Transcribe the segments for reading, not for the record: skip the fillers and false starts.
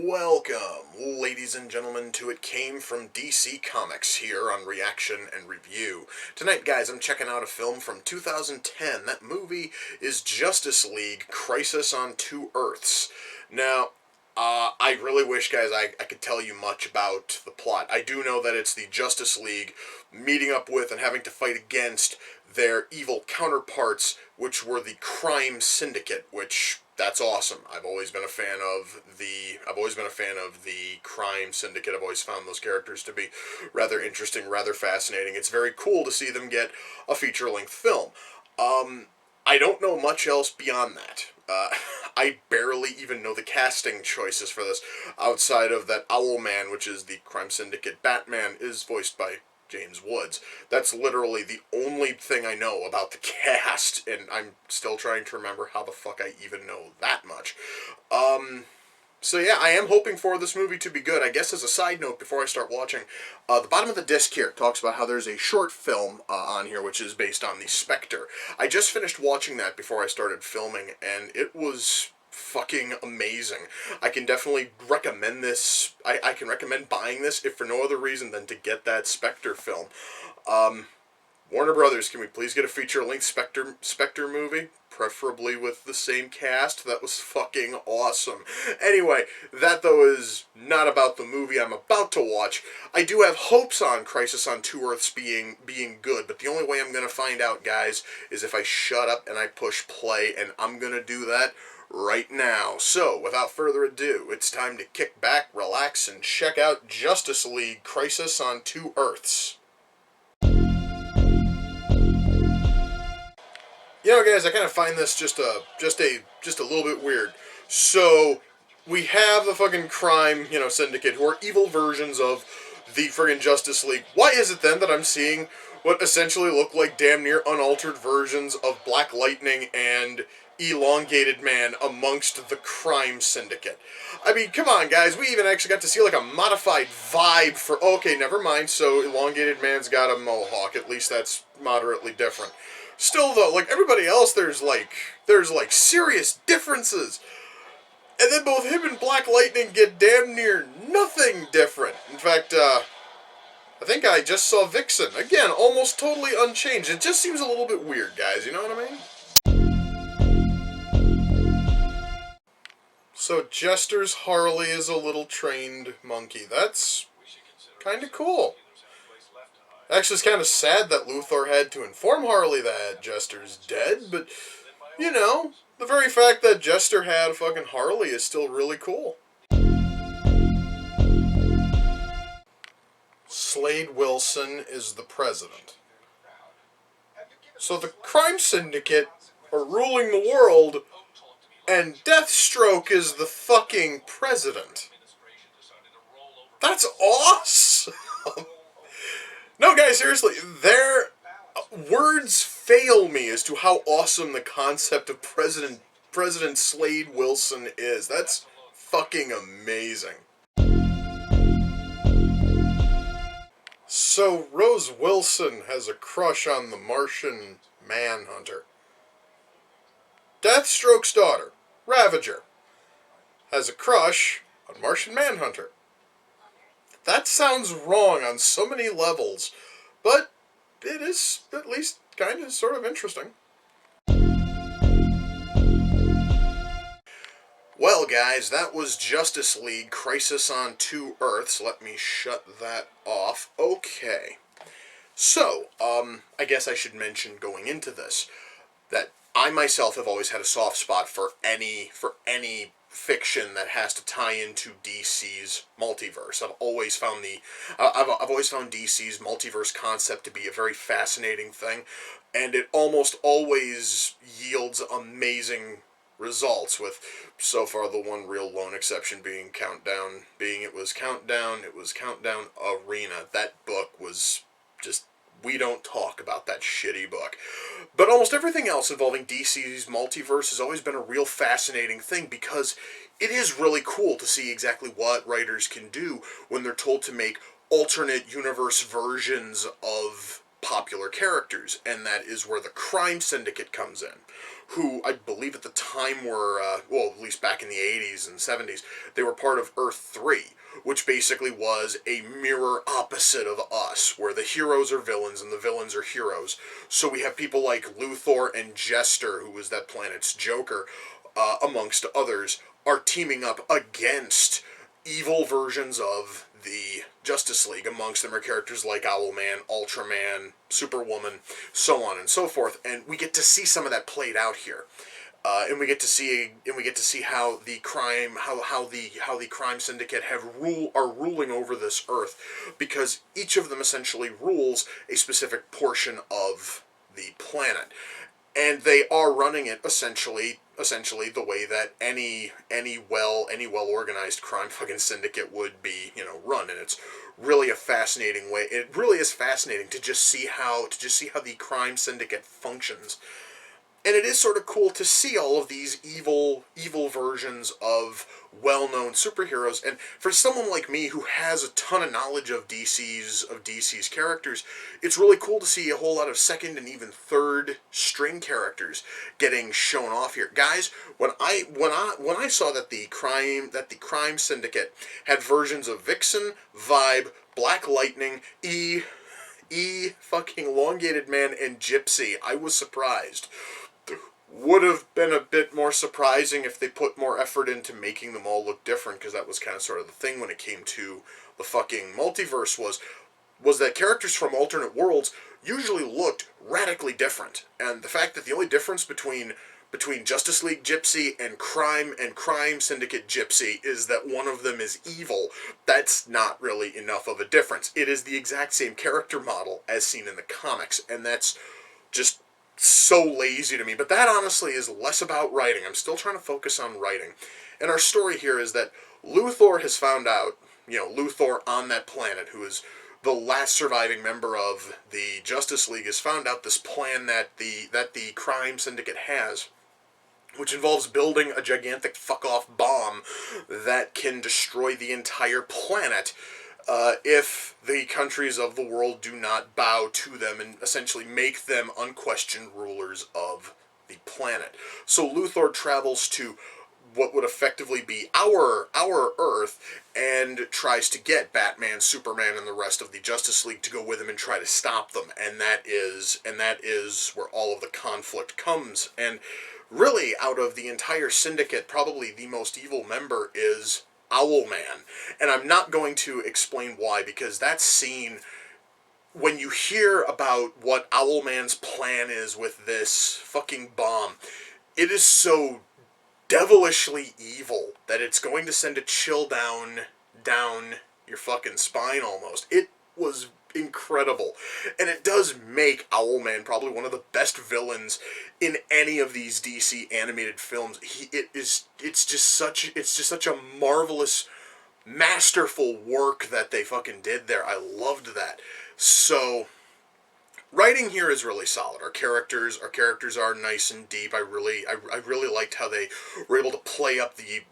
Welcome, ladies and gentlemen, to It Came From DC Comics here on Reaction and Review. Tonight, guys, I'm checking out a film from 2010. That movie is Justice League Crisis on Two Earths. Now, I really wish, guys, I could tell you much about the plot. I do know that it's the Justice League meeting up with and having to fight against their evil counterparts, which were the Crime Syndicate, which... that's awesome. I've always been a fan of the Crime Syndicate. I've always found those characters to be rather interesting, rather fascinating. It's very cool to see them get a feature-length film. I don't know much else beyond that. I barely even know the casting choices for this, outside of that Owlman, which is the Crime Syndicate Batman, is voiced by James Woods. That's literally the only thing I know about the cast, and I'm still trying to remember how the fuck I even know that much. So yeah, I am hoping for this movie to be good. I guess as a side note, before I start watching, the bottom of the disc here talks about how there's a short film on here, which is based on the Spectre. I just finished watching that before I started filming, and it was fucking amazing. I can definitely recommend this. I can recommend buying this, if for no other reason than to get that Spectre film. Warner Brothers, can we please get a feature-length Spectre movie? Preferably with the same cast. That was fucking awesome. Anyway, that though is not about the movie I'm about to watch. I do have hopes on Crisis on Two Earths being good, but the only way I'm going to find out, guys, is if I shut up and I push play, and I'm going to do that right now. So, without further ado, it's time to kick back, relax, and check out Justice League Crisis on Two Earths. You know, guys, I kind of find this just a little bit weird. So, we have the fucking crime, syndicate, who are evil versions of the friggin' Justice League. Why is it then that I'm seeing what essentially look like damn near unaltered versions of Black Lightning and Elongated Man amongst the Crime Syndicate? I mean, come on, guys, we even actually got to see, like, a modified vibe for... okay, never mind, so Elongated Man's got a mohawk. At least that's moderately different. Still, though, like, everybody else, there's serious differences. And then both him and Black Lightning get damn near nothing different. In fact, I think I just saw Vixen. Again, almost totally unchanged. It just seems a little bit weird, guys, you know what I mean? So, Jester's Harley is a little trained monkey. That's kind of cool. Actually, it's kind of sad that Luthor had to inform Harley that Jester's dead, but, the very fact that Jester had a fucking Harley is still really cool. Slade Wilson is the president. So the Crime Syndicate are ruling the world, and Deathstroke is the fucking president. That's awesome! No, guys, seriously, their words fail me as to how awesome the concept of President Slade Wilson is. That's fucking amazing. So, Rose Wilson has a crush on the Martian Manhunter. Deathstroke's daughter, Ravager, has a crush on Martian Manhunter. That sounds wrong on so many levels, but it is at least kind of sort of interesting. Well, guys, that was Justice League Crisis on Two Earths. Let me shut that off. Okay. So, I guess I should mention going into this that I myself have always had a soft spot for any fiction that has to tie into DC's multiverse. I've always found DC's multiverse concept to be a very fascinating thing, and it almost always yields amazing results, with so far the one real lone exception being Countdown Arena. That book was just... we don't talk about that shitty book. But almost everything else involving DC's multiverse has always been a real fascinating thing, because it is really cool to see exactly what writers can do when they're told to make alternate universe versions of popular characters, and that is where the Crime Syndicate comes in. who I believe at the time were, well, at least back in the 80s and 70s, they were part of Earth 3, which basically was a mirror opposite of us, where the heroes are villains and the villains are heroes. So we have people like Luthor and Jester, who was that planet's Joker, amongst others, are teaming up against evil versions of the Justice League. Amongst them are characters like Owlman, Ultraman, Superwoman, so on and so forth, and we get to see some of that played out here. And we get to see how the crime syndicate are ruling over this Earth, because each of them essentially rules a specific portion of the planet, and they are running it essentially the way that any well organized crime fucking syndicate would be, run. And it's really a fascinating way. It really is fascinating to just see how the crime syndicate functions. And it is sort of cool to see all of these evil versions of well-known superheroes. And for someone like me who has a ton of knowledge of DC's characters, it's really cool to see a whole lot of second and even third string characters getting shown off here. Guys, when I saw that the crime syndicate had versions of Vixen, Vibe, Black Lightning, fucking Elongated Man, and Gypsy, I was surprised. Would have been a bit more surprising if they put more effort into making them all look different, because that was kind of sort of the thing when it came to the fucking multiverse, was that characters from alternate worlds usually looked radically different. And the fact that the only difference between Justice League Gypsy and Crime Syndicate Gypsy is that one of them is evil, that's not really enough of a difference. It is the exact same character model as seen in the comics, and that's just so lazy to me. But that honestly is less about writing. I'm still trying to focus on writing. And our story here is that Luthor has found out, Luthor on that planet, who is the last surviving member of the Justice League, has found out this plan that the crime syndicate has, which involves building a gigantic fuck-off bomb that can destroy the entire planet if the countries of the world do not bow to them and essentially make them unquestioned rulers of the planet. So Luthor travels to what would effectively be our Earth and tries to get Batman, Superman, and the rest of the Justice League to go with him and try to stop them. And that is where all of the conflict comes. And really, out of the entire syndicate, probably the most evil member is Owlman. And I'm not going to explain why, because that scene, when you hear about what Owlman's plan is with this fucking bomb, it is so devilishly evil that it's going to send a chill down your fucking spine almost. It was incredible. And it does make Owlman probably one of the best villains in any of these DC animated films. It's just such a marvelous, masterful work that they fucking did there. I loved that. So writing here is really solid. Our characters are nice and deep. I really liked how they were able to play up the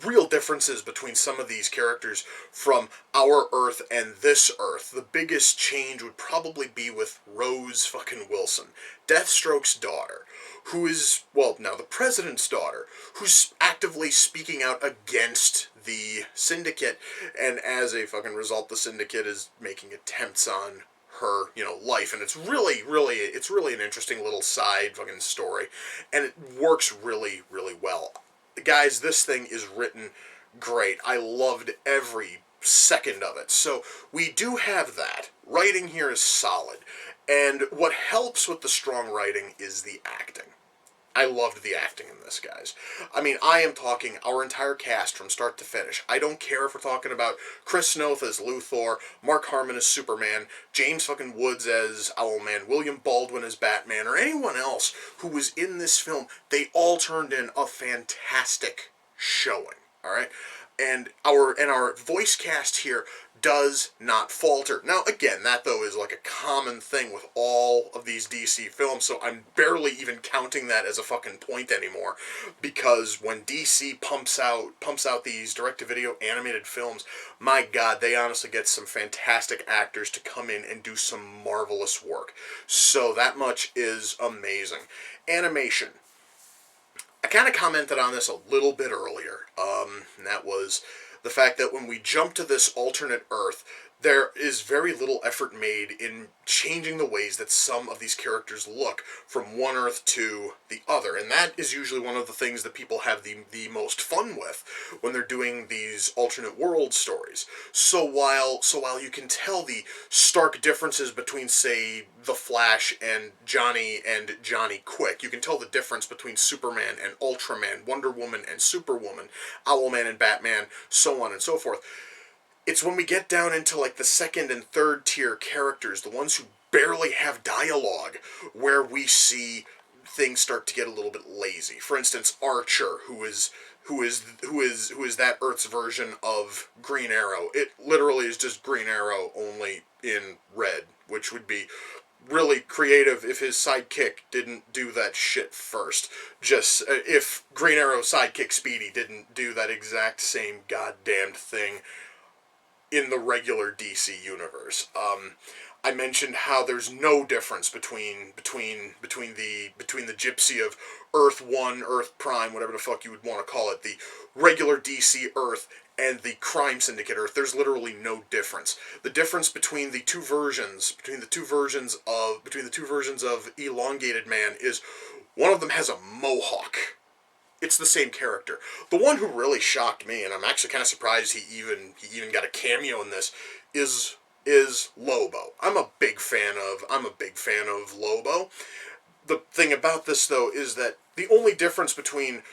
real differences between some of these characters from our Earth and this Earth. The biggest change would probably be with Rose fucking Wilson, Deathstroke's daughter, who is, well, now the President's daughter, who's actively speaking out against the Syndicate, and as a fucking result, the Syndicate is making attempts on her, life, and it's really an interesting little side fucking story, and it works really, really well. Guys, this thing is written great. I loved every second of it. So we do have that. Writing here is solid. And what helps with the strong writing is the acting. I loved the acting in this, guys. I mean, I am talking our entire cast from start to finish. I don't care if we're talking about Chris Noth as Luthor, Mark Harmon as Superman, James fucking Woods as Owlman, William Baldwin as Batman, or anyone else who was in this film. They all turned in a fantastic showing, all right? And our voice cast here does not falter. Now, again, that, though, is like a common thing with all of these DC films, so I'm barely even counting that as a fucking point anymore, because when DC pumps out these direct-to-video animated films, my God, they honestly get some fantastic actors to come in and do some marvelous work. So that much is amazing. Animation. I kind of commented on this a little bit earlier, and that was the fact that when we jump to this alternate Earth, there is very little effort made in changing the ways that some of these characters look from one Earth to the other. And that is usually one of the things that people have the most fun with when they're doing these alternate world stories. So while you can tell the stark differences between, say, The Flash and Johnny Quick, you can tell the difference between Superman and Ultraman, Wonder Woman and Superwoman, Owlman and Batman, so on and so forth. It's when we get down into like the second and third tier characters, the ones who barely have dialogue, where we see things start to get a little bit lazy. For instance, Archer, who is that Earth's version of Green Arrow. It literally is just Green Arrow, only in red, which would be really creative if his sidekick didn't do that shit first. Just if Green Arrow's sidekick Speedy didn't do that exact same goddamned thing in the regular DC universe. I mentioned how there's no difference between the Gypsy of Earth 1, Earth Prime, whatever the fuck you would want to call it, the regular DC Earth and the Crime Syndicate Earth. There's literally no difference. The difference between the two versions of Elongated Man is one of them has a mohawk. It's the same character. The one who really shocked me, and I'm actually kind of surprised he even got a cameo in this, is Lobo. I'm a big fan of Lobo. The thing about this, though, is that the only difference between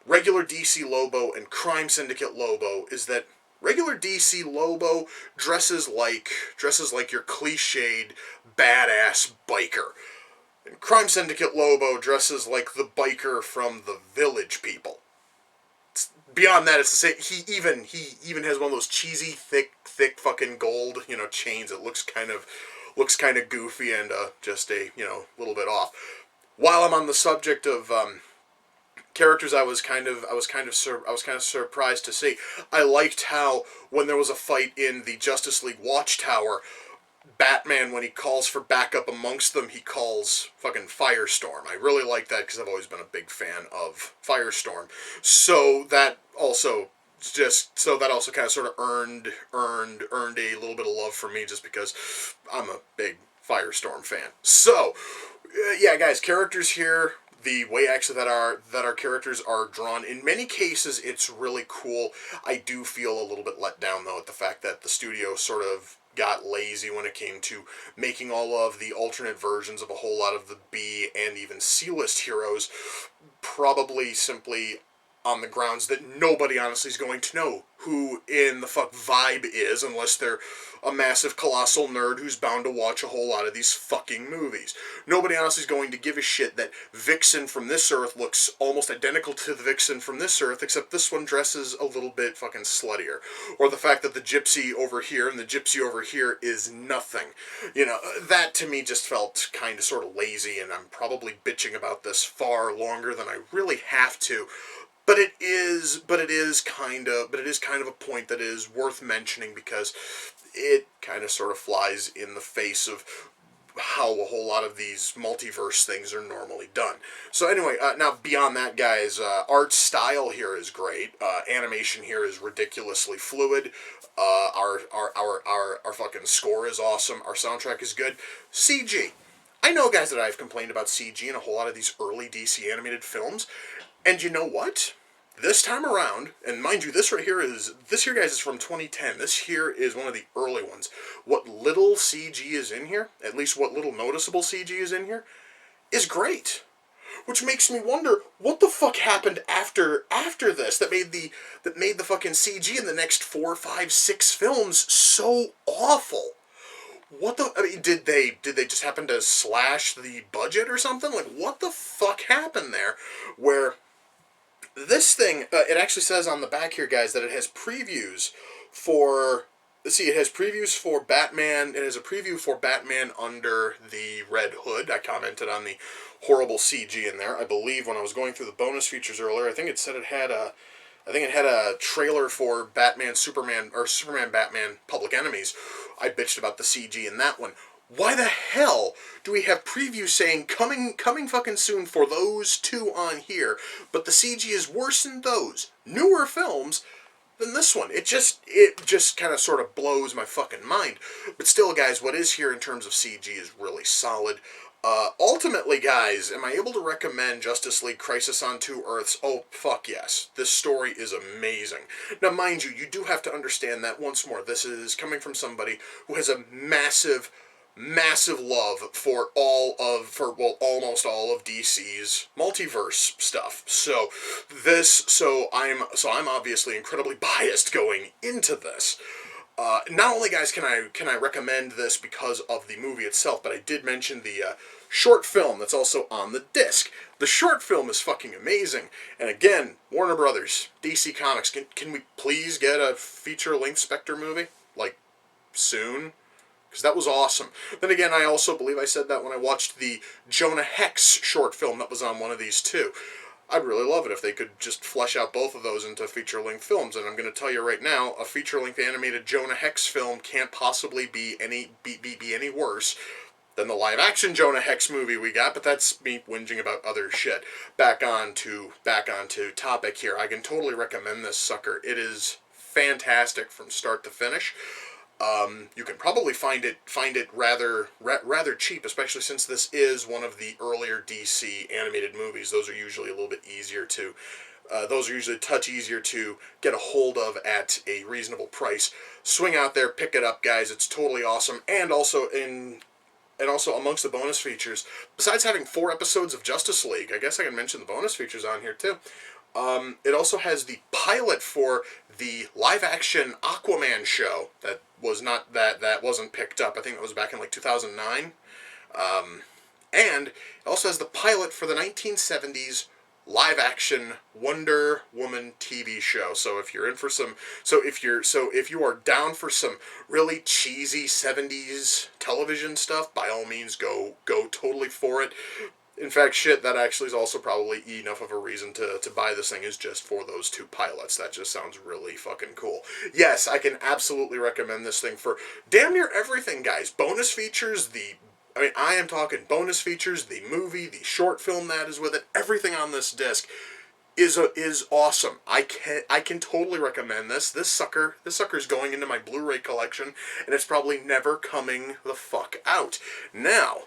regular DC Lobo and Crime Syndicate Lobo is that regular DC Lobo dresses like your cliched badass biker. And Crime Syndicate Lobo dresses like the biker from the Village People. Beyond that, it's the same. He even has one of those cheesy, thick fucking gold, chains. It looks kind of goofy and just a little bit off. While I'm on the subject of characters, I was kind of surprised to see. I liked how when there was a fight in the Justice League Watchtower, Batman, when he calls for backup amongst them, he calls fucking Firestorm. I really like that because I've always been a big fan of Firestorm. So that also kind of sort of earned a little bit of love from me, just because I'm a big Firestorm fan. So yeah, guys, characters here, the way actually that our characters are drawn, in many cases it's really cool. I do feel a little bit let down, though, at the fact that the studio sort of got lazy when it came to making all of the alternate versions of a whole lot of the B and even C-list heroes, probably simply on the grounds that nobody honestly is going to know who in the fuck Vibe is, unless they're a massive colossal nerd who's bound to watch a whole lot of these fucking movies. Nobody honestly is going to give a shit that Vixen from this Earth looks almost identical to the Vixen from this Earth, except this one dresses a little bit fucking sluttier. Or the fact that the Gypsy over here and the Gypsy over here is nothing. That to me just felt kind of sort of lazy, and I'm probably bitching about this far longer than I really have to. But it is kind of a point that is worth mentioning, because it kind of sort of flies in the face of how a whole lot of these multiverse things are normally done. So anyway, now beyond that, guys, art style here is great. Animation here is ridiculously fluid. Our fucking score is awesome. Our soundtrack is good. CG. I know, guys, that I've complained about CG in a whole lot of these early DC animated films. And you know what? This time around, and mind you, this here, guys, is from 2010. This here is one of the early ones. What little CG is in here, at least what little noticeable CG is in here, is great. Which makes me wonder, what the fuck happened after this that made the fucking CG in the next 4, 5, 6 films so awful? Did they just happen to slash the budget or something? Like, what the fuck happened there? Where this thing, it actually says on the back here, guys, that it has previews for. Let's see, it has previews for Batman. It has a preview for Batman Under the Red Hood. I commented on the horrible CG in there. I believe when I was going through the bonus features earlier, I think it said it had a trailer for Superman Batman Public Enemies. I bitched about the CG in that one. why the hell do we have previews saying coming fucking soon for those two on here, but the CG is worse than those newer films than this one? It just kind of sort of blows my fucking mind. But still, guys, what is here in terms of CG is really solid. Ultimately, guys, am I able to recommend Justice League Crisis on Two Earths? Oh, fuck yes. This story is amazing. Now, mind you, you do have to understand that, once more, this is coming from somebody who has a massive love for almost all of DC's multiverse stuff. So I'm obviously incredibly biased going into this. Not only, guys, can I recommend this because of the movie itself, but I did mention the short film that's also on the disc. The short film is fucking amazing. And again, Warner Brothers, DC Comics, can we please get a feature-length Spectre movie? Like, soon? Because that was awesome. Then again, I also believe I said that when I watched the Jonah Hex short film that was on one of these too. I'd really love it if they could just flesh out both of those into feature-length films. And I'm going to tell you right now, a feature-length animated Jonah Hex film can't possibly be any worse than the live-action Jonah Hex movie we got. But that's me whinging about other shit. Back on to topic here. I can totally recommend this sucker. It is fantastic from start to finish. You can probably find it rather cheap, especially since this is one of the earlier DC animated movies. Those are usually a little bit easier to, those are usually a touch easier to get a hold of at a reasonable price. Swing out there, pick it up, guys. It's totally awesome. And also amongst the bonus features, besides having 4 episodes of Justice League, I guess I can mention the bonus features on here too. It also has the pilot for the live-action Aquaman show that wasn't picked up. I think it was back in like 2009. And it also has the pilot for the 1970s live-action Wonder Woman TV show. So if you're in for some, if you are down for some really cheesy 70s television stuff, by all means go totally for it. In fact, shit, that actually is also probably enough of a reason to buy this thing, is just for those 2 pilots. That just sounds really fucking cool. Yes, I can absolutely recommend this thing for damn near everything, guys. Bonus features, I am talking bonus features, the movie, the short film that is with it, everything on this disc is awesome. I can totally recommend this. This sucker's going into my Blu-ray collection, and it's probably never coming the fuck out. Now,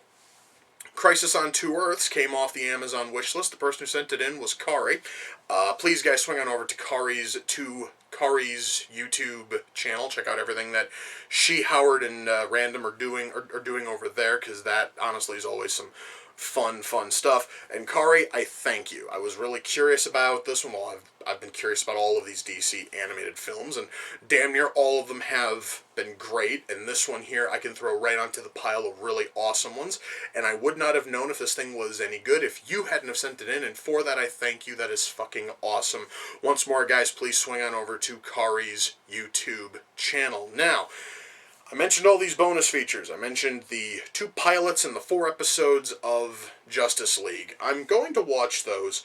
Crisis on Two Earths came off the Amazon wishlist. The person who sent it in was Kari. Please, guys, swing on over to Kari's YouTube channel. Check out everything that she, Howard, and Random are doing over there, because that honestly is always some fun stuff. And Kari, I thank you. I was really curious about this one. Well, I've been curious about all of these DC animated films, and damn near all of them have been great. And this one here I can throw right onto the pile of really awesome ones. And I would not have known if this thing was any good if you hadn't have sent it in. And for that, I thank you. That is fucking awesome. Once more, guys, please swing on over to Kari's YouTube channel. Now, I mentioned all these bonus features. I mentioned the 2 pilots and the 4 episodes of Justice League. I'm going to watch those,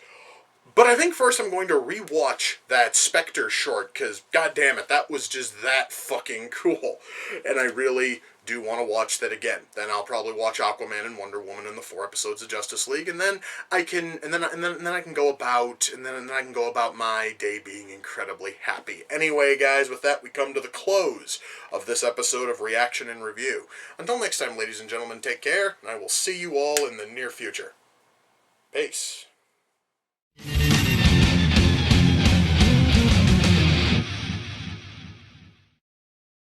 but I think first I'm going to rewatch that Spectre short, because goddammit, that was just that fucking cool. And I really do want to watch that again. Then I'll probably watch Aquaman and Wonder Woman and the 4 episodes of Justice League, and then I can go about my day being incredibly happy. Anyway, guys, with that, we come to the close of this episode of Reaction and Review. Until next time, ladies and gentlemen, take care, and I will see you all in the near future. Peace.